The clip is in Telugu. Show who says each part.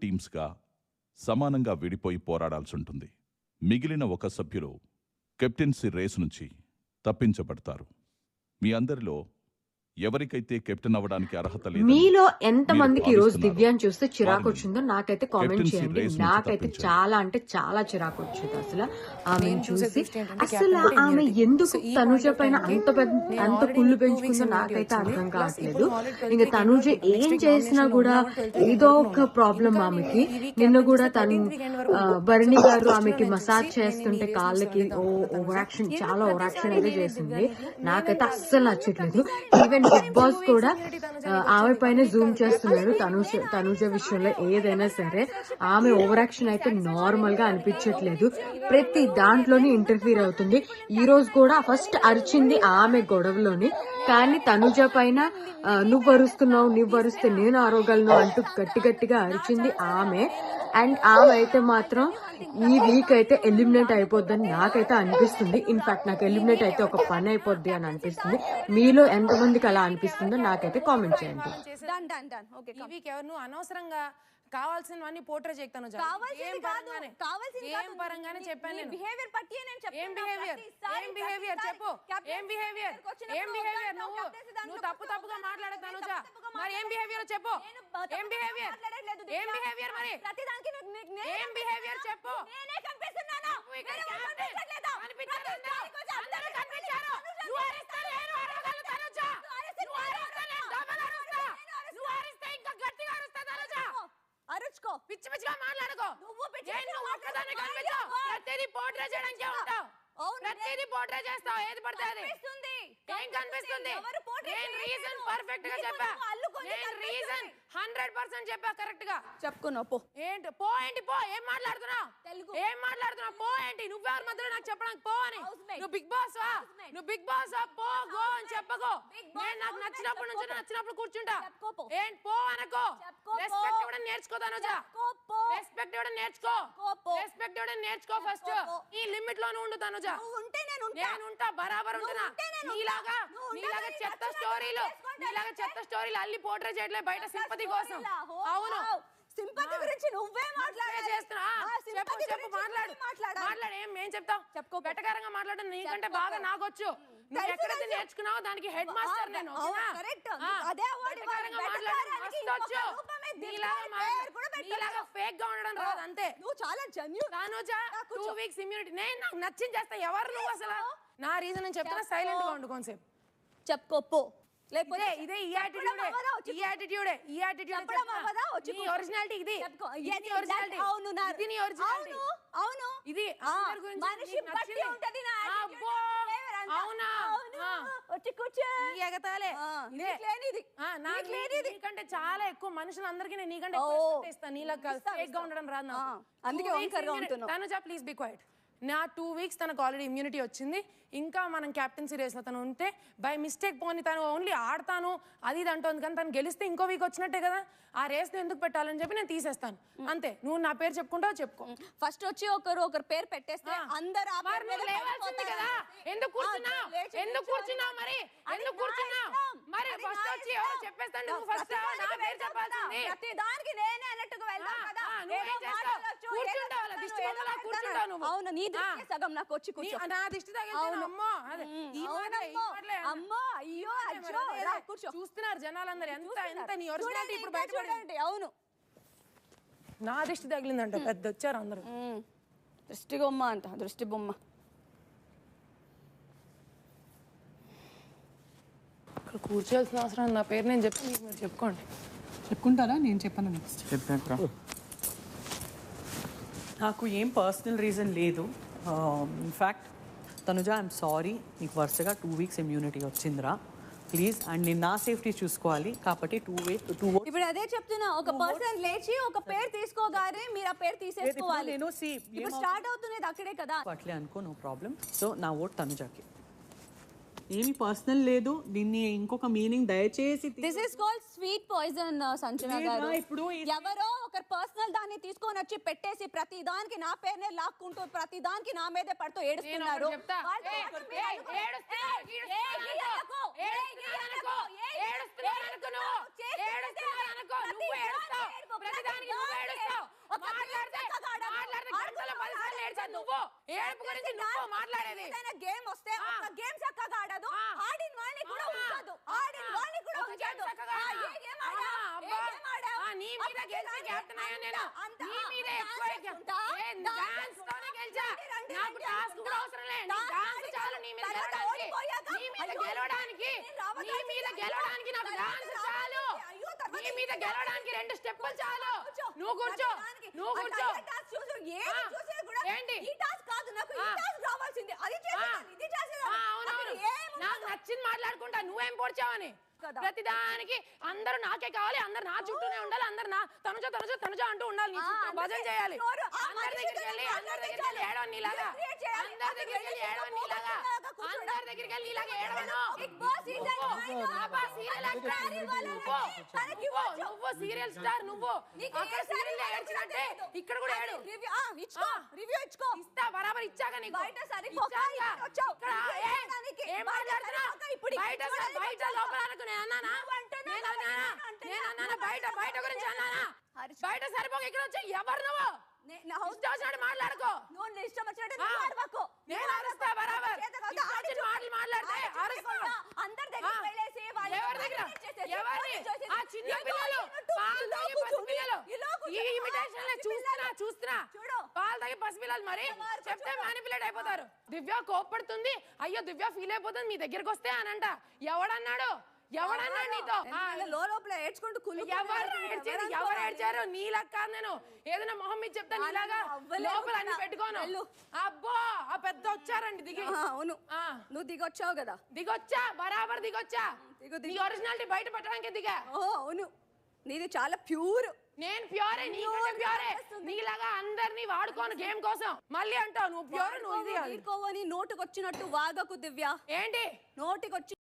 Speaker 1: టీమ్స్గా సమానంగా విడిపోయి పోరాడాల్సుంటుంది. మిగిలిన ఒక సభ్యులు కెప్టెన్సీ రేసు నుంచి తప్పించబడతారు. మీ అందరిలో ఎవరికైతే కెప్టెన్ అవ్వడానికి అర్హత లేదు,
Speaker 2: మీలో ఎంత మందికి ఈ రోజు దివ్యాన్ని చూస్తే చిరాకు వచ్చిందో నాకైతే కామెంట్
Speaker 1: కెప్టెన్సీ
Speaker 2: చేయండి.
Speaker 1: రేస్ నుంచి
Speaker 2: నాకైతే
Speaker 1: తప్పించారు.
Speaker 2: చాలా అంటే చాలా చిరాకు వచ్చింది అసలు ఆమెను
Speaker 3: నేను చూసే
Speaker 2: చూసి.
Speaker 3: దృష్టి ఏంటంటే
Speaker 2: అసలు
Speaker 3: captain
Speaker 2: ఆమె
Speaker 3: immunity.
Speaker 2: ఎందుకు
Speaker 3: So, ఈ
Speaker 2: తనుజ
Speaker 3: point of
Speaker 2: పైన
Speaker 3: time కి నేను
Speaker 2: అంత
Speaker 3: already
Speaker 2: కుళ్ళు
Speaker 3: 2 weeks
Speaker 2: పెంచుకుందో
Speaker 3: immunity
Speaker 2: నాకైతే
Speaker 3: వచ్చింది.
Speaker 2: అర్థం
Speaker 3: Plus
Speaker 2: కావట్లేదు.
Speaker 3: ఇప్పుడు already
Speaker 2: ఇంకా
Speaker 3: 12th
Speaker 2: తనుజ
Speaker 3: week
Speaker 2: ఏం
Speaker 3: next week
Speaker 2: చేసినా
Speaker 3: nomination
Speaker 2: కూడా
Speaker 3: లో 12th week
Speaker 2: ఏదో
Speaker 3: వరకు
Speaker 2: ఒక ప్రాబ్లం
Speaker 3: ఇంకా
Speaker 2: ఆమెకి.
Speaker 3: నేను ఈ week
Speaker 2: నిన్న
Speaker 3: captain
Speaker 2: కూడా
Speaker 3: చేస్తే
Speaker 2: తను
Speaker 3: 13th weekend వరకు
Speaker 2: భరణి
Speaker 3: So,
Speaker 2: గారు
Speaker 3: first
Speaker 2: ఆమెకి
Speaker 3: నేను
Speaker 2: మసాజ్
Speaker 3: చూసి నేను
Speaker 2: చేస్తుంటే
Speaker 3: ఈ
Speaker 2: కాళ్ళకి
Speaker 3: race
Speaker 2: ఓ
Speaker 3: తీసుకుంటాను.
Speaker 2: ఓవరాక్షన్
Speaker 3: ఎందుకు
Speaker 2: చాలా ఓవరాక్షన్ అయితే
Speaker 3: ప్రతిసారి
Speaker 2: చేసింది.
Speaker 3: నేనే
Speaker 2: నాకైతే
Speaker 3: కాదు.
Speaker 2: అస్సలు నచ్చట్లేదు. ఈవెన్ బిగ్ బాస్ కూడా ఆమె పైన జూమ్ చేస్తున్నారు తనుజ విషయంలో. ఏదైనా సరే ఆమె ఓవర్ యాక్షన్ అయితే నార్మల్ గా అనిపించట్లేదు. ప్రతి దాంట్లోని ఇంటర్ఫీర్ అవుతుంది. ఈ రోజు కూడా ఫస్ట్ అరిచింది ఆమె గొడవలోని, కానీ తనుజ పైన నువ్వు అరుస్తే నేను ఆరోగలను అంటూ గట్టి గట్టిగా అరిచింది ఆమె. అండ్ ఆమె అయితే మాత్రం ఈ వీక్ అయితే ఎలిమినేట్ అయిపోద్దని నాకైతే అనిపిస్తుంది. ఇన్ఫాక్ట్ నాకు ఎలిమినేట్ అయితే ఒక పని అయిపోద్ది అని అనిపిస్తుంది. మీలో ఎంతమందికి అలా అనిపిస్తుందో నాకైతే కామెంట్ చేయండి.
Speaker 3: ఈ వీక్ ఎవరు అనవసరంగా కావాల్సినవన్నీ పోర్ట్రే చేయతాను. ఏం పరంగానే చెప్పాను నేను.
Speaker 4: బిహేవియర్ పట్టి నేను చెప్తాను.
Speaker 3: ఏం బిహేవియర్ చెప్పు. ఏం బిహేవియర్ నువ్వు తప్పుగా మాట్లాడతాను. మరి ఏం బిహేవియర్ చెప్పు. ఏం బిహేవియర్ మరి
Speaker 4: ప్రతిదానికి
Speaker 3: ఏం బిహేవియర్ చెప్పు.
Speaker 4: నేనే కనిపిస్తున్నాను. అరుచుకో,
Speaker 3: పిచ్చి పిచ్చిగా మాట్లాడుకో.
Speaker 4: నువ్వు
Speaker 3: నువ్వు ఒక్కదాన్ని కనిపించావు. ప్రతిదీ పోర్ట్రే చేయడానికి ఉంటావు. ప్రతిదీ పోర్ట్రే చేస్తావు. ఏది పడితే అది. ఏం కనిపిస్తుంది? నేను రీజన్ పర్ఫెక్ట్ గా చెప్పా. నేను రీజన్ 100% చెప్పా కరెక్ట్ గా.
Speaker 4: చెప్పుకున్నావు పో.
Speaker 3: ఏంటి పో ఏం మాట్లాడుతున్నావు? ఏం మాట్లాడుతున్నావు? పో ఏంటి? నువ్వెవరి మధ్యలో నాకు చెప్పడానికి పో అని? నువ్వు బిగ్ బాస్ పో గో అని చెప్పకో. నేను నాకు నచ్చినప్పుడు కూర్చుంటా. ఏంటి పో అనకో. రెస్పెక్ట్ ఇవ్వడం నేర్చుకోదాను. రెస్పెక్ట్ ఇవ్వడం నేర్చుకో ఫస్ట్. ఈ లిమిట్ లోనే ఉండు తనుజ. నేను ఉంటా, బరాబర్ ఉంటున్నా. నీలాగా చెత్త స్టోరీలు అల్లి పోర్ట్రే చేయట్లే బయట సింపతి కోసం. అవును,
Speaker 4: సింపతి గురించి నువ్వే
Speaker 3: చేస్తున్నా. చెప్పు మాట్లాడు. ఏం చెప్తావు? చెప్పుకో. వెటకారంగా మాట్లాడడం నీకంటే బాగా నాకొచ్చు. నువ్వు ఎక్కడైతే నేర్చుకున్నావో దానికి హెడ్ మాస్టర్ నేను. నీలాగా ఫేక్ గా ఉండడం రాదు అంతే.
Speaker 4: నువ్వు చాలా జెన్యూన్.
Speaker 3: 2 weeks immunity. నేను నాకు నచ్చింది చేస్తా. ఎవరు నువ్వు అసలు? నా రీజన్ నేను చెప్తున్నా. సైలెంట్ గా ఉండు కొంచెం.
Speaker 4: చెప్పుకో. లేకపోతే
Speaker 3: ఇదే ఈ యాటిట్యూడే నీ ఒరిజినాలిటీ. ఇది నీ ఒరిజినాలిటీ.
Speaker 4: అవును
Speaker 3: ఇది అందరి గురించి
Speaker 4: మనిషి
Speaker 3: నీకు
Speaker 4: బట్టి
Speaker 3: నచ్చింది.
Speaker 4: ఉంటది నా
Speaker 3: అబ్బో, అవునా?
Speaker 4: వచ్చి కూర్చో.
Speaker 3: ఈ ఎగతాలే ఇదే. నీకంటే చాలా ఎక్కువ మనుషులందరికీ నేను నీకంటే ఇస్తాను. నీలాగా ఫేక్ గా ఉండడం రాదు నాకు.
Speaker 4: అందుకే వంకరగా ఉంటున్నావు.
Speaker 3: Tanuja please be quiet. నా 2 వీక్స్ తనకు ఆల్రెడీ ఇమ్యూనిటీ వచ్చింది. ఇంకా మనం క్యాప్టెన్సీ రేస్లో తను ఉంటే బై మిస్టేక్ పోని తను ఓన్లీ ఆడతాను అది ఇది అంటుంది. కానీ తను గెలిస్తే ఇంకో వీక్ వచ్చినట్టే కదా. ఆ రేస్ని ఎందుకు పెట్టాలని చెప్పి నేను తీసేస్తాను అంతే. నువ్వు నా పేరు చెప్పుకుంటావు చెప్పుకో.
Speaker 4: ఫస్ట్ వచ్చి ఒకరు పేరు పెట్టేస్తే అందరూ
Speaker 3: కదా. ఎందుకు కూర్చున్నావు మరి? మరి ఫస్ట్ వచ్చి ఎవరో చెప్పేస్తాను. నువ్వు ఫస్ట్ నా పేరు చెప్పాల్సింది.
Speaker 4: ప్రతి దానికి నేనే అన్నట్టుగా వెళ్తాను కదా.
Speaker 3: కూర్చుంటావు నువ్వు.
Speaker 4: అవును, నీ దృష్టి సగం నాకు వచ్చి కూర్చో.
Speaker 3: నా దిష్టి తగిలింది.
Speaker 4: అమ్మో అయ్యో కూర్చో.
Speaker 3: చూస్తున్నారు జనాలందరూ ఎంత నీ ఒరిజినాలిటీ ఇప్పుడు బయటపడింది.
Speaker 4: అవును,
Speaker 3: నా దిష్టి తగిలిందంట. పెద్ద వచ్చారు అందరూ.
Speaker 4: దృష్టి బొమ్మ అంట. దృష్టి బొమ్మ
Speaker 3: ఇక్కడ కూర్చోవలసిన అవసరం. నా పేరు నేను చెప్పి మీరు చెప్పుకోండి.
Speaker 5: చెప్పుకుంటారా? నేను చెప్పాను నెక్స్ట్. నాకు ఏం పర్సనల్ రీజన్ లేదు. ఇన్ఫ్యాక్ట్ తనుజ ఐఎమ్ సారీ, నీకు వరుసగా 2 వీక్స్ ఇమ్యూనిటీ వచ్చిందిరా ప్లీజ్. అండ్ నేను నా సేఫ్టీ చూసుకోవాలి కాబట్టి 2
Speaker 4: ఇప్పుడు అదే చెప్తున్నా. ఒక పర్సన్ లేచి ఒక పేరు తీసుకోగానే మీరు ఆ పేరు తీసేసుకోవాలి. ఇప్పుడు స్టార్ట్ అవుతున్నది అక్కడే కదా.
Speaker 5: అట్లే అనుకో, నో ప్రాబ్లం. సో నా ఓట్ తనుజకి. ఏమి పర్సనల్ లేదు. దీన్ని ఇంకొక మీనింగ్ దయచేసి.
Speaker 4: This is called sweet poison Sanchana గారు.
Speaker 5: ఇప్పుడు
Speaker 4: ఎవరో ఒకరు పర్సనల్ దాన్ని తీసుకో తీసుకొని వచ్చి పెట్టేసి ప్రతి దానికి నా పేరునే లాక్కుంటూ ప్రతి దానికి నా మీదే పడుతూ ఏడుస్తున్నారు.
Speaker 3: నేను ఒకటి చెప్తా. ఏడుస్తున్నాను అనుకో నువ్వు. ఏడుస్తున్నాను అనుకో నువ్వు ఏడుస్తావు. ప్రతిదానికి నువ్వు ఏడుస్తావు. మాట్లాడితే గంటలో 10 సార్లు ఏడ్చావు నువ్వు. ఏడుపు గురించి నువ్వు మాట్లాడేది.
Speaker 4: ఏదైనా గేమ్ వస్తే ఒక గేమ్ చక్కగా ఆడదు, ఆడిన వాళ్ళని కూడా ఉంచదు, ఆడిన వాళ్ళని కూడా ఉంచదు.
Speaker 3: నీ మీద గెలిచి కెప్టెన్ అయ్యా నేను. నీ మీద ఎక్కువ డాన్స్ తోనే గెలిచా. నాకు టాస్క్ కూడా అవసరం లేదు. డాన్స్ చాలు నీ మీద గెలవడానికి. నీ మీద గెలవడానికి నాకు డాన్స్ చాలు. నీ మీద గెలవడానికి 2 స్టెప్పులు చాలు. నువ్వు కూర్చో. ఏంటి
Speaker 4: ఈ టాస్క్ కాదు, నాకు ఈ టాస్క్ రావాల్సింది. అది చేసేదాన్ని, ఇది చేసేదాన్ని.
Speaker 3: అవునవును. నాకు నచ్చింది మాట్లాడుకుంటా. నువ్వేం పొడిచావని ప్రతిదానికి అందరూ నాకే కావాలి, అందరు నా చుట్టూనే ఉండాలి, అందరు నా తనుజ అంటూ ఉండాలి, నీ చుట్టూ భజన చేయాలి. అందరి దగ్గరికి వెళ్ళి ఏడవని నీలాగా, అందరి దగ్గరికి వెళ్ళి ఏడవను. నువ్వు సీరియల్ స్టార్, నువ్వు అక్కడ సీరియల్ ఏడ్చినట్టే ఇక్కడ కూడా ఏడు.
Speaker 4: రివ్యూ ఇచ్చుకో.
Speaker 3: ఇస్తా, బరాబర్ ఇచ్చాక నీకు.
Speaker 4: బయట సరిపోక
Speaker 3: ఏం మాట్లాడుతున్నా? బయట లోపల అనుకో. నేను అన్నానా? బయట గురించి అన్నానా? బయట సరిపోక ఇక్కడ వచ్చి ఎవరు నువ్వు? మాట్లాడుకో. నేను అరుస్తా బరాబర్. మాటలు మాట్లాడితే అరుస్తా.
Speaker 4: అందరి దగ్గర వెళ్ళేసి
Speaker 3: ఎవరి దగ్గర? ఎవరిని? ఆ చిన్న పిల్లలు, పాలు తాగే పసిపిల్లలు. ఈ ఇమిటేషన్ చూస్తున్నా. పాలు తాగే పసిపిల్లలు మరి చెప్తే మ్యానిపులేట్ అయిపోతారు. దివ్య కోప్పడుతుంది, అయ్యో దివ్య ఫీల్ అయిపోతుంది మీ దగ్గరకు వస్తే అనంట. ఎవడన్నాడు నీతో?
Speaker 4: లోపల ఏడ్చుకుంటూ
Speaker 3: ఎవరు ఏడ్చారు? నీలా కాదు. నేను ఏదైనా మొహం మీద చెప్తా, నీలాగా లోపల అన్ని పెట్టుకోను. అబ్బో ఆ పెద్ద వచ్చారండి దిగి.
Speaker 4: అవును, నువ్వు దిగొచ్చావు కదా.
Speaker 3: దిగొచ్చా, బరాబర్ దిగొచ్చా. నీ ఒరిజినాలిటీ బయట పెట్టడానికి దిగా.
Speaker 4: అవును, నీది చాలా ప్యూర్.
Speaker 3: నేను ప్యూరే, నీకంటే ప్యూరే. నీలాగా అందరినీ వాడుకోను గేమ్ కోసం. మళ్ళీ అంటావు నువ్వు ప్యూర్, నువ్వు ఇది
Speaker 4: నోటుకొచ్చినట్టు వాగకు దివ్య.
Speaker 3: ఏంటి
Speaker 4: నోటికొచ్చి